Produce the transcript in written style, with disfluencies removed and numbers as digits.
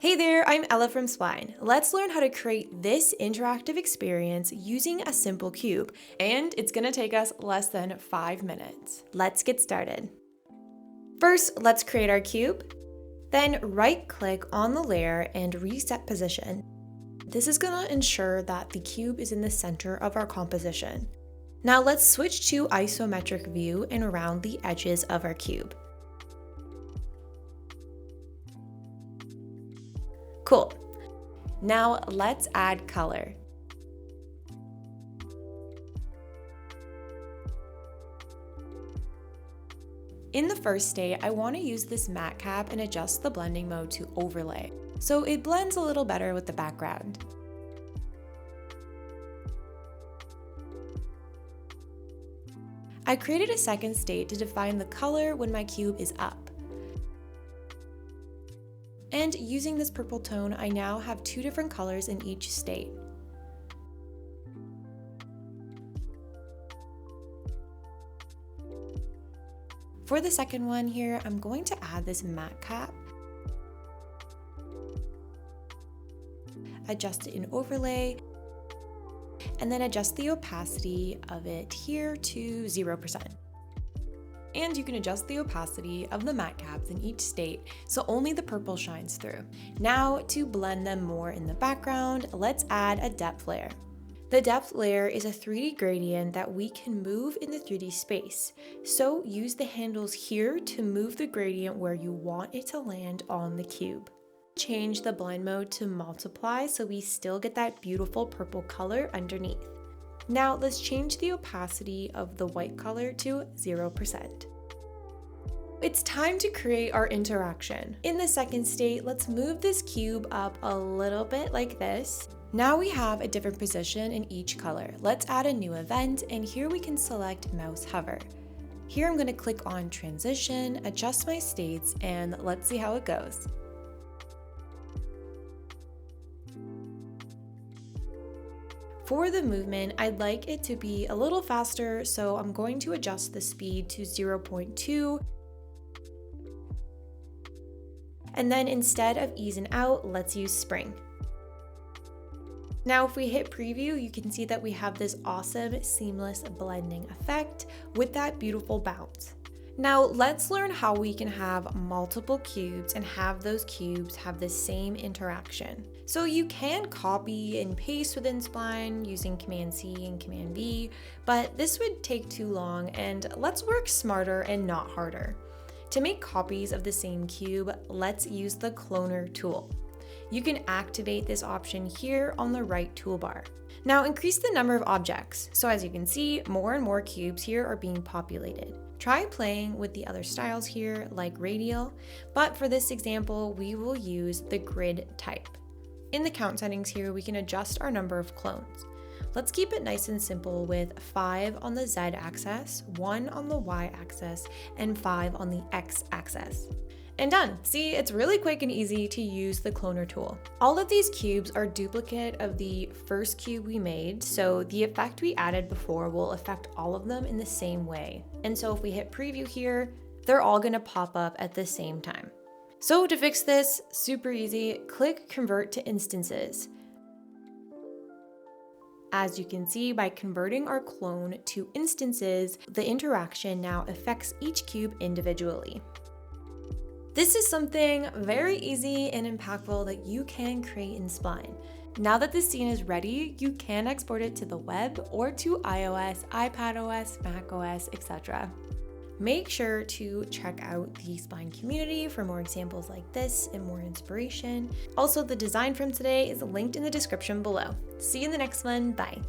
Hey there, I'm Ella from Spline. Let's learn how to create this interactive experience using a simple cube, and it's gonna take us less than 5 minutes. Let's get started. First, let's create our cube. Then right-click on the layer and reset position. This is gonna ensure that the cube is in the center of our composition. Now let's switch to isometric view and round the edges of our cube. Cool. Now let's add color. In the first state, I want to use this matte cap and adjust the blending mode to overlay, so it blends a little better with the background. I created a second state to define the color when my cube is up. And using this purple tone, I now have 2 different colors in each state. For the second one here, I'm going to add this matte cap, adjust it in overlay, and then adjust the opacity of it here to 0%. And you can adjust the opacity of the matte caps in each state so only the purple shines through. Now, to blend them more in the background, let's add a depth layer. The depth layer is a 3D gradient that we can move in the 3D space. So use the handles here to move the gradient where you want it to land on the cube. Change the blend mode to multiply so we still get that beautiful purple color underneath. Now let's change the opacity of the white color to 0%. It's time to create our interaction. In the second state, let's move this cube up a little bit like this. Now we have a different position in each color. Let's add a new event, and here we can select mouse hover. Here I'm going to click on transition, adjust my states, and let's see how it goes. For the movement, I'd like it to be a little faster, so I'm going to adjust the speed to 0.2. And then instead of ease and out, let's use spring. Now if we hit preview, you can see that we have this awesome seamless blending effect with that beautiful bounce. Now let's learn how we can have multiple cubes and have those cubes have the same interaction. So you can copy and paste within Spline using Command C and Command V, but this would take too long, and let's work smarter and not harder. To make copies of the same cube, let's use the cloner tool. You can activate this option here on the right toolbar. Now increase the number of objects. So as you can see, more and more cubes here are being populated. Try playing with the other styles here like radial, but for this example, we will use the grid type. In the count settings here, we can adjust our number of clones. Let's keep it nice and simple with 5 on the Z axis, 1 on the Y axis, and 5 on the X axis. And done! See, it's really quick and easy to use the cloner tool. All of these cubes are duplicate of the first cube we made, so the effect we added before will affect all of them in the same way. And so if we hit preview here, they're all gonna pop up at the same time. So to fix this, super easy, click Convert to Instances. As you can see, by converting our clone to instances, the interaction now affects each cube individually. This is something very easy and impactful that you can create in Spline. Now that the scene is ready, you can export it to the web or to iOS, iPadOS, macOS, etc. Make sure to check out the Spline community for more examples like this and more inspiration. Also, the design from today is linked in the description below. See you in the next one. Bye.